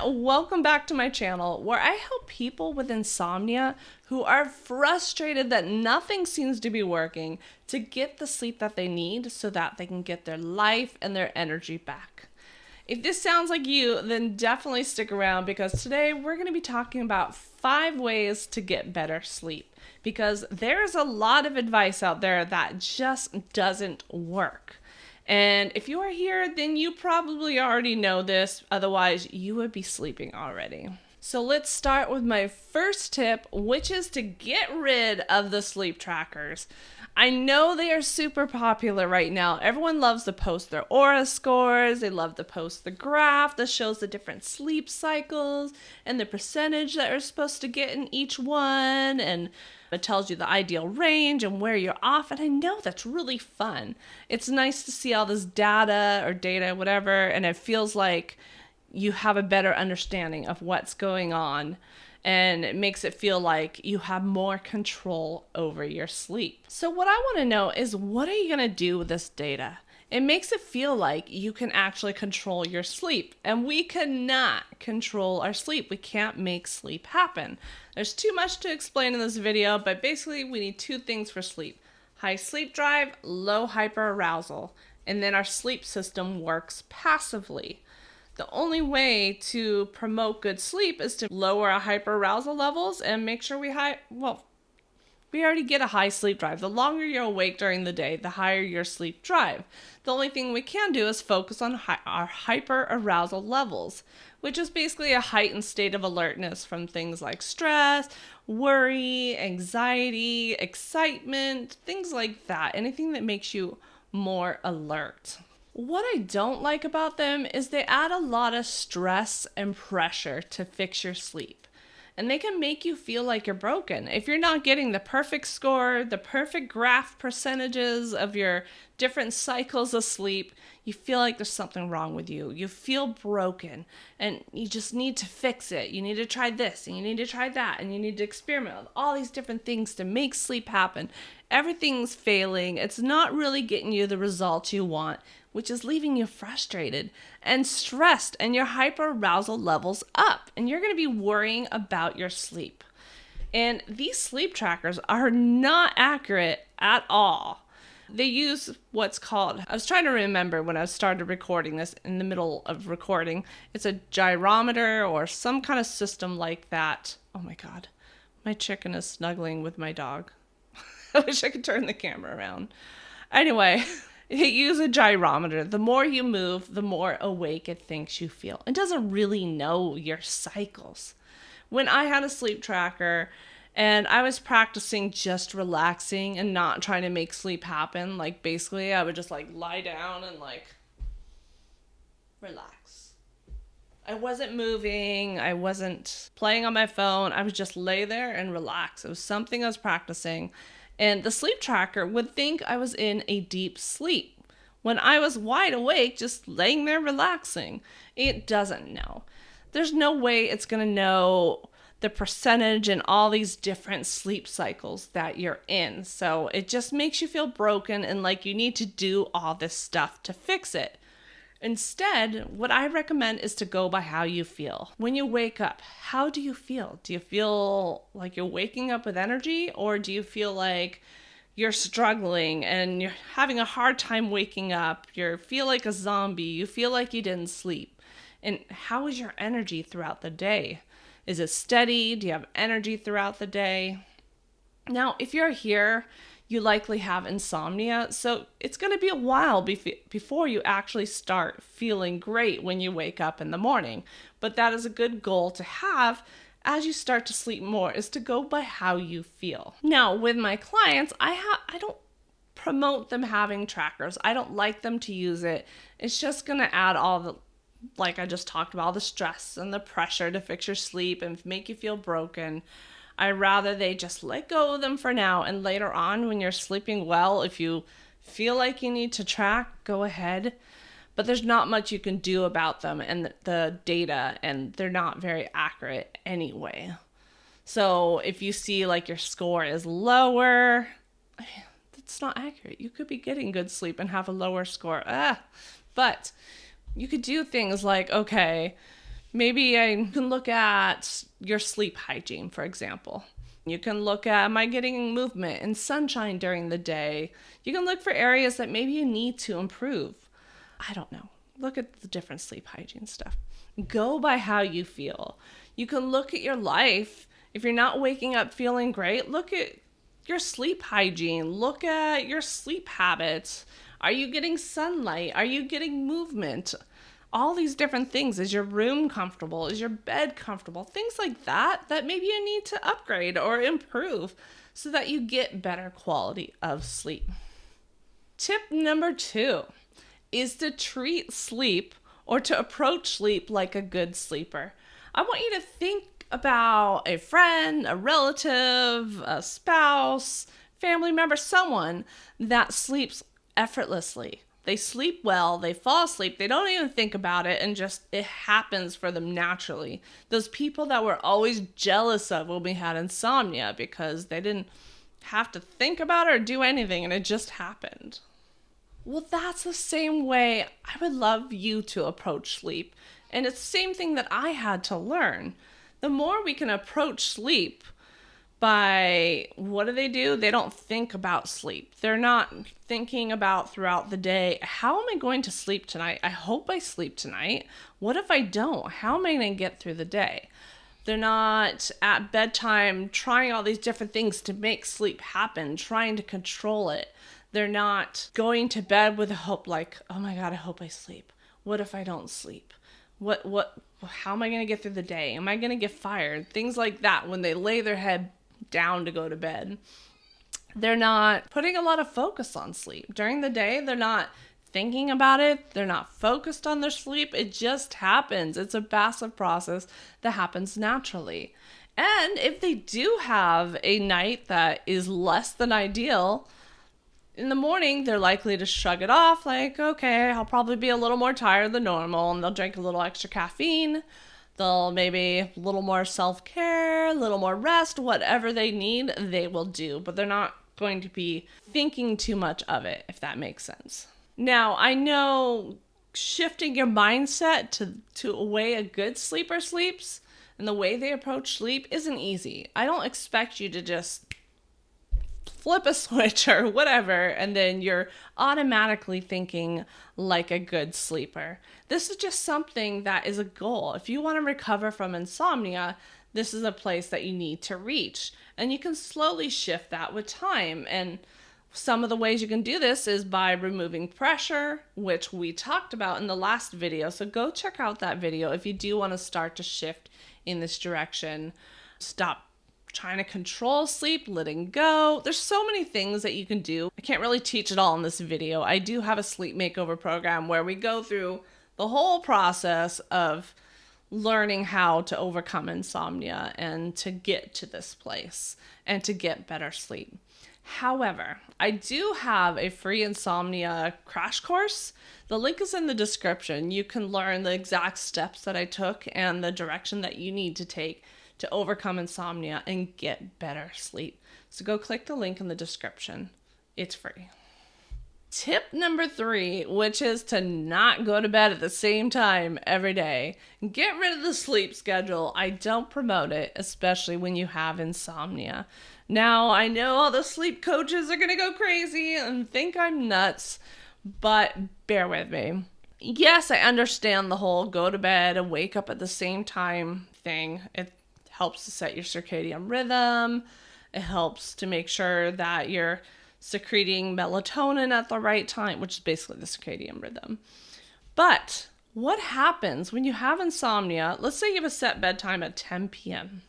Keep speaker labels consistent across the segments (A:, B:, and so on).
A: welcome back to my channel where I help people with insomnia who are frustrated that nothing seems to be working to get the sleep that they need so that they can get their life and their energy back. If this sounds like you, then definitely stick around because today we're going to be talking about 5 ways to get better sleep because there's a lot of advice out there that just doesn't work. And if you are here, then you probably already know this. Otherwise, you would be sleeping already. So let's start with my first tip, which is to get rid of the sleep trackers. I know they are super popular right now. Everyone loves to post their aura scores. They love to post the graph that shows the different sleep cycles and the percentage that you're supposed to get in each one. And it tells you the ideal range and where you're off. And I know that's really fun. It's nice to see all this data, whatever. And it feels like you have a better understanding of what's going on. And it makes it feel like you have more control over your sleep. So what I want to know is, what are you going to do with this data? It makes it feel like you can actually control your sleep. And we cannot control our sleep. We can't make sleep happen. There's too much to explain in this video, but basically we need 2 things for sleep. High sleep drive, low hyperarousal. And then our sleep system works passively. The only way to promote good sleep is to lower our hyperarousal levels and make sure we already get a high sleep drive. The longer you're awake during the day, the higher your sleep drive. The only thing we can do is focus on our hyperarousal levels, which is basically a heightened state of alertness from things like stress, worry, anxiety, excitement, things like that. Anything that makes you more alert. What I don't like about them is they add a lot of stress and pressure to fix your sleep. And they can make you feel like you're broken. If you're not getting the perfect score, the perfect graph percentages of your different cycles of sleep, you feel like there's something wrong with you. You feel broken and you just need to fix it. You need to try this and you need to try that and you need to experiment with all these different things to make sleep happen. Everything's failing. It's not really getting you the results you want, which is leaving you frustrated and stressed and your hyperarousal levels up. And you're going to be worrying about your sleep. And these sleep trackers are not accurate at all. They use what's called, I was trying to remember when I started recording this in the middle of recording, it's a gyrometer or some kind of system like that. Oh my God, my chicken is snuggling with my dog. I wish I could turn the camera around. Anyway, they use a gyrometer. The more you move, the more awake it thinks you feel. It doesn't really know your cycles. When I had a sleep tracker and I was practicing just relaxing and not trying to make sleep happen, like basically I would just like lie down and like relax. I wasn't moving. I wasn't playing on my phone. I would just lay there and relax. It was something I was practicing. And the sleep tracker would think I was in a deep sleep when I was wide awake, just laying there relaxing. It doesn't know. There's no way it's going to know the percentage and all these different sleep cycles that you're in. So it just makes you feel broken and like you need to do all this stuff to fix it. Instead, what I recommend is to go by how you feel. When you wake up, how do you feel? Do you feel like you're waking up with energy, or do you feel like you're struggling and you're having a hard time waking up? You feel like a zombie. You feel like you didn't sleep. And how is your energy throughout the day? Is it steady? Do you have energy throughout the day? Now, if you're here, you likely have insomnia, so it's going to be a while before you actually start feeling great when you wake up in the morning. But that is a good goal to have as you start to sleep more, is to go by how you feel. Now, with my clients, I don't promote them having trackers. I don't like them to use it. It's just going to add all the, like I just talked about, all the stress and the pressure to fix your sleep and make you feel broken. I'd rather they just let go of them for now, and later on when you're sleeping well, if you feel like you need to track, go ahead. But there's not much you can do about them and the data, and they're not very accurate anyway. So if you see like your score is lower, that's not accurate. You could be getting good sleep and have a lower score. But you could do things like, okay, Maybe I can look at your sleep hygiene, for example. You can look at, am I getting movement and sunshine during the day? You can look for areas that maybe you need to improve. I don't know. Look at the different sleep hygiene stuff. Go by how you feel. You can look at your life. If you're not waking up feeling great, look at your sleep hygiene. Look at your sleep habits. Are you getting sunlight? Are you getting movement? All these different things. Is your room comfortable? Is your bed comfortable? Things like that maybe you need to upgrade or improve so that you get better quality of sleep. Tip number 2 is to treat sleep or to approach sleep like a good sleeper. I want you to think about a friend, a relative, a spouse, family member, someone that sleeps effortlessly. They sleep well, they fall asleep, they don't even think about it, and just it happens for them naturally. Those people that we're always jealous of when we had insomnia because they didn't have to think about it or do anything and it just happened. Well, that's the same way I would love you to approach sleep. And it's the same thing that I had to learn. The more we can approach sleep by, what do? They don't think about sleep. They're not thinking about throughout the day, how am I going to sleep tonight? I hope I sleep tonight. What if I don't? How am I going to get through the day? They're not at bedtime trying all these different things to make sleep happen, trying to control it. They're not going to bed with a hope like, oh my God, I hope I sleep. What if I don't sleep? How am I going to get through the day? Am I going to get fired? Things like that when they lay their head down to go to bed. They're not putting a lot of focus on sleep. During the day, they're not thinking about it. They're not focused on their sleep. It just happens. It's a passive process that happens naturally. And if they do have a night that is less than ideal, in the morning, they're likely to shrug it off like, okay, I'll probably be a little more tired than normal, and they'll drink a little extra caffeine. They'll maybe a little more self-care, a little more rest, whatever they need, they will do. But they're not going to be thinking too much of it, if that makes sense. Now, I know shifting your mindset to a way a good sleeper sleeps and the way they approach sleep isn't easy. I don't expect you to just flip a switch or whatever, and then you're automatically thinking like a good sleeper. This is just something that is a goal. If you want to recover from insomnia, this is a place that you need to reach. And you can slowly shift that with time. And some of the ways you can do this is by removing pressure, which we talked about in the last video. So go check out that video if you do want to start to shift in this direction. Stop trying to control sleep, letting go. There's so many things that you can do. I can't really teach it all in this video. I do have a sleep makeover program where we go through the whole process of learning how to overcome insomnia and to get to this place and to get better sleep. However, I do have a free Insomnia Crash Course. The link is in the description. You can learn the exact steps that I took and the direction that you need to take to overcome insomnia and get better sleep. So go click the link in the description. It's free. Tip number 3, which is to not go to bed at the same time every day. Get rid of the sleep schedule. I don't promote it, especially when you have insomnia. Now, I know all the sleep coaches are going to go crazy and think I'm nuts, but bear with me. Yes, I understand the whole go to bed and wake up at the same time thing. It helps to set your circadian rhythm. It helps to make sure that you're secreting melatonin at the right time, which is basically the circadian rhythm. But what happens when you have insomnia? Let's say you have a set bedtime at 10 p.m.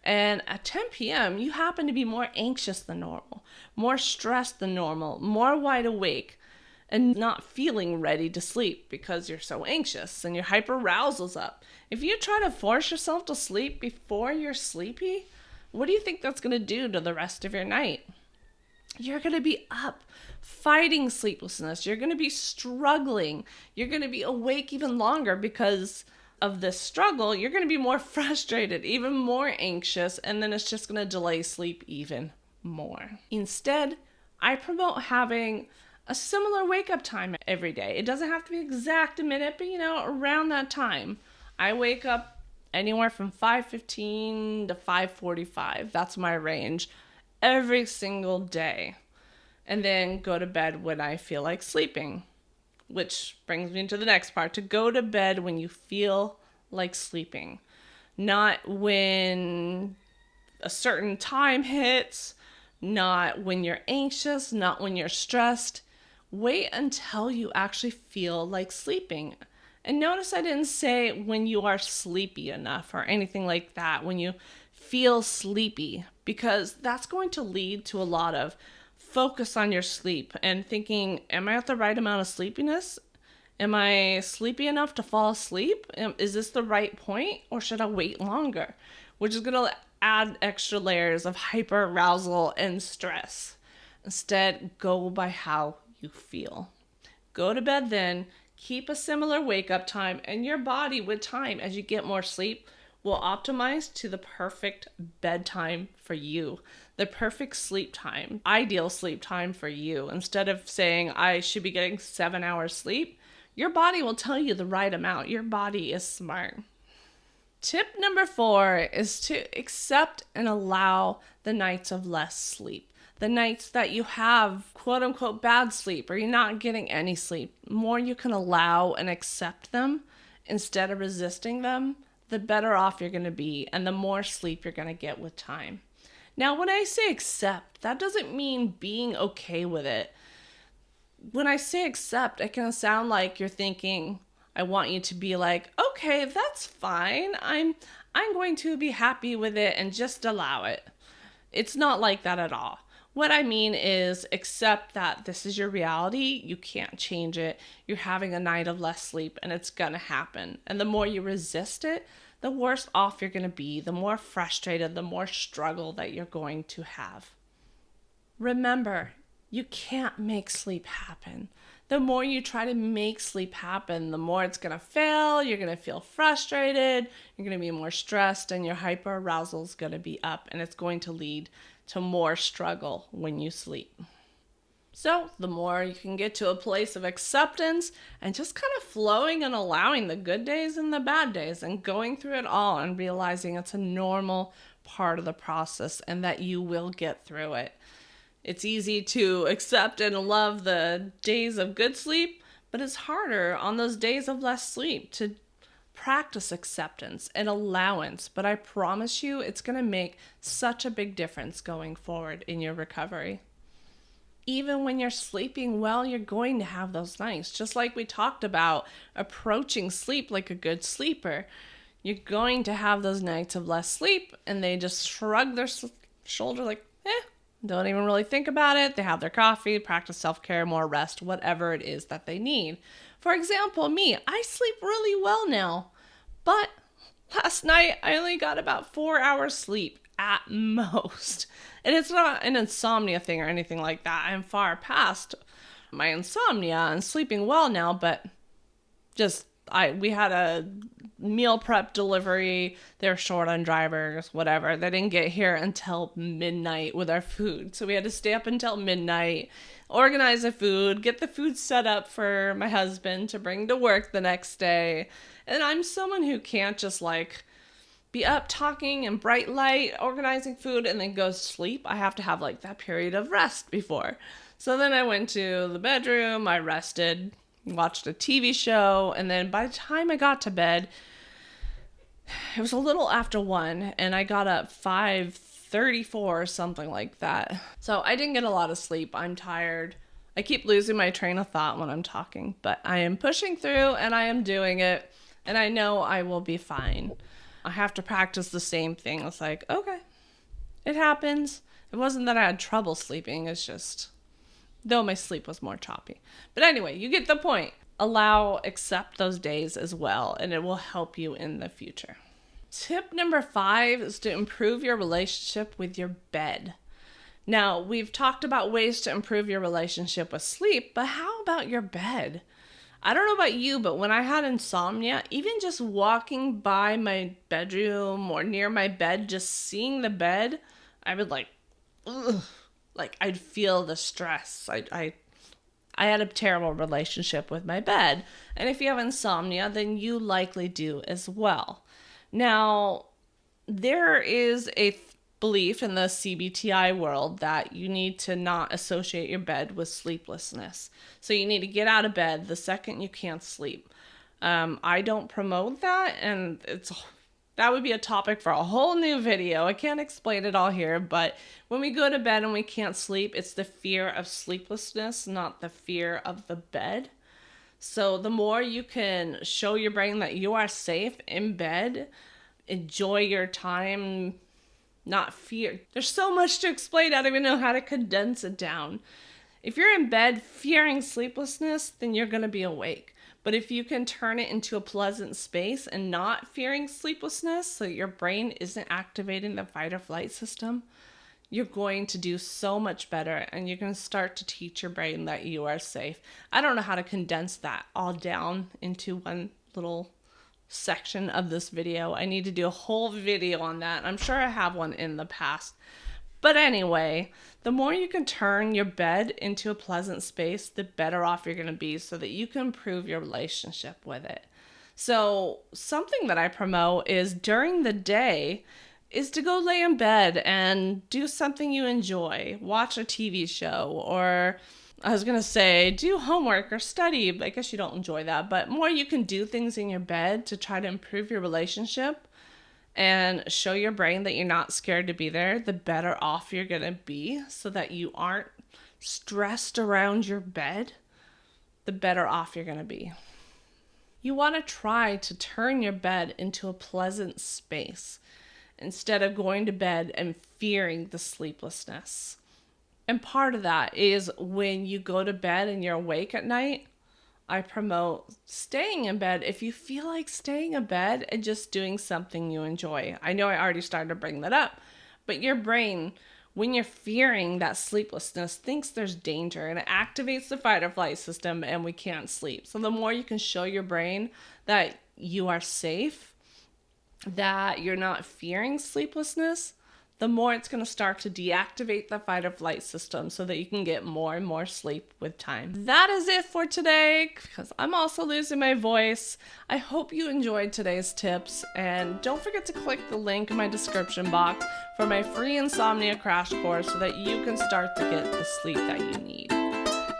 A: And at 10 p.m., you happen to be more anxious than normal, more stressed than normal, more wide awake, and not feeling ready to sleep because you're so anxious and your hyperarousal's up. If you try to force yourself to sleep before you're sleepy, what do you think that's going to do to the rest of your night? You're going to be up fighting sleeplessness. You're going to be struggling. You're going to be awake even longer because of this struggle. You're going to be more frustrated, even more anxious, and then it's just going to delay sleep even more. Instead, I promote having a similar wake up time every day. It doesn't have to be exact a minute, but around that time. I wake up anywhere from 5:15 to 5:45. That's my range every single day. And then go to bed when I feel like sleeping, which brings me to the next part. To go to bed when you feel like sleeping, not when a certain time hits, not when you're anxious, not when you're stressed. Wait until you actually feel like sleeping. And notice I didn't say when you are sleepy enough or anything like that, when you feel sleepy, because that's going to lead to a lot of focus on your sleep and thinking, am I at the right amount of sleepiness? Am I sleepy enough to fall asleep? Is this the right point, or should I wait longer? Which is going to add extra layers of hyper arousal and stress. Instead, go by how you feel. Go to bed then, keep a similar wake up time, and your body with time, as you get more sleep, will optimize to the perfect bedtime for you, the perfect sleep time, ideal sleep time for you. Instead of saying, I should be getting 7 hours sleep, your body will tell you the right amount. Your body is smart. Tip number 4 is to accept and allow the nights of less sleep. The nights that you have quote unquote bad sleep or you're not getting any sleep. The more you can allow and accept them instead of resisting them, the better off you're going to be and the more sleep you're going to get with time. Now, when I say accept, that doesn't mean being okay with it. When I say accept, it can sound like you're thinking, I want you to be like, okay, that's fine. I'm going to be happy with it and just allow it. It's not like that at all. What I mean is accept that this is your reality. You can't change it. You're having a night of less sleep and it's going to happen. And the more you resist it, the worse off you're going to be, the more frustrated, the more struggle that you're going to have. Remember, you can't make sleep happen. The more you try to make sleep happen, the more it's going to fail. You're going to feel frustrated. You're going to be more stressed and your hyperarousal is going to be up and it's going to lead to more struggle when you sleep. So the more you can get to a place of acceptance and just kind of flowing and allowing the good days and the bad days and going through it all and realizing it's a normal part of the process and that you will get through it. It's easy to accept and love the days of good sleep, but it's harder on those days of less sleep to practice acceptance and allowance. But I promise you, it's going to make such a big difference going forward in your recovery. Even when you're sleeping well, you're going to have those nights. Just like we talked about approaching sleep like a good sleeper, you're going to have those nights of less sleep and they just shrug their shoulder like, don't even really think about it. They have their coffee, practice self-care, more rest, whatever it is that they need. For example, me, I sleep really well now, but last night I only got about 4 hours sleep at most. And it's not an insomnia thing or anything like that. I'm far past my insomnia and sleeping well now, but just we had a meal prep delivery. They're short on drivers, whatever. They didn't get here until midnight with our food. So we had to stay up until midnight, organize the food, get the food set up for my husband to bring to work the next day. And I'm someone who can't just like be up talking and bright light, organizing food, and then go to sleep. I have to have like that period of rest before. So then I went to the bedroom, I rested, watched a TV show, and then by the time I got to bed, it was a little after 1, and I got up 5:34 or something like that. So I didn't get a lot of sleep. I'm tired. I keep losing my train of thought when I'm talking, but I am pushing through and I am doing it, and I know I will be fine. I have to practice the same thing. It's like, okay, it happens. It wasn't that I had trouble sleeping. It's just, though my sleep was more choppy. But anyway, you get the point. Accept those days as well, and it will help you in the future. Tip number 5 is to improve your relationship with your bed. Now, we've talked about ways to improve your relationship with sleep, but how about your bed? I don't know about you, but when I had insomnia, even just walking by my bedroom or near my bed, just seeing the bed, I would like, ugh. Like I'd feel the stress. I had a terrible relationship with my bed. And if you have insomnia, then you likely do as well. Now, there is a belief in the CBTI world that you need to not associate your bed with sleeplessness. So you need to get out of bed the second you can't sleep. I don't promote that, and that would be a topic for a whole new video. I can't explain it all here, but when we go to bed and we can't sleep, it's the fear of sleeplessness, not the fear of the bed. So the more you can show your brain that you are safe in bed, enjoy your time, not fear. There's so much to explain. I don't even know how to condense it down. If you're in bed fearing sleeplessness, then you're going to be awake. But if you can turn it into a pleasant space and not fearing sleeplessness, so your brain isn't activating the fight or flight system, you're going to do so much better, and you're going to start to teach your brain that you are safe. I don't know how to condense that all down into one little section of this video. I need to do a whole video on that. I'm sure I have one in the past. But anyway, the more you can turn your bed into a pleasant space, the better off you're going to be, so that you can improve your relationship with it. So something that I promote is during the day is to go lay in bed and do something you enjoy. Watch a TV show, or I was going to say do homework or study, but I guess you don't enjoy that. But more you can do things in your bed to try to improve your relationship and show your brain that you're not scared to be there, the better off you're going to be, so that you aren't stressed around your bed, the better off you're going to be. You want to try to turn your bed into a pleasant space instead of going to bed and fearing the sleeplessness. And part of that is when you go to bed and you're awake at night, I promote staying in bed if you feel like staying in bed and just doing something you enjoy. I know I already started to bring that up, but your brain, when you're fearing that sleeplessness, thinks there's danger, and it activates the fight or flight system, and we can't sleep. So the more you can show your brain that you are safe, that you're not fearing sleeplessness, the more it's going to start to deactivate the fight or flight system, so that you can get more and more sleep with time. That is it for today, because I'm also losing my voice. I hope you enjoyed today's tips, and don't forget to click the link in my description box for my free Insomnia Crash Course, so that you can start to get the sleep that you need.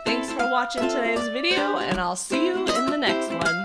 A: Thanks for watching today's video, and I'll see you in the next one.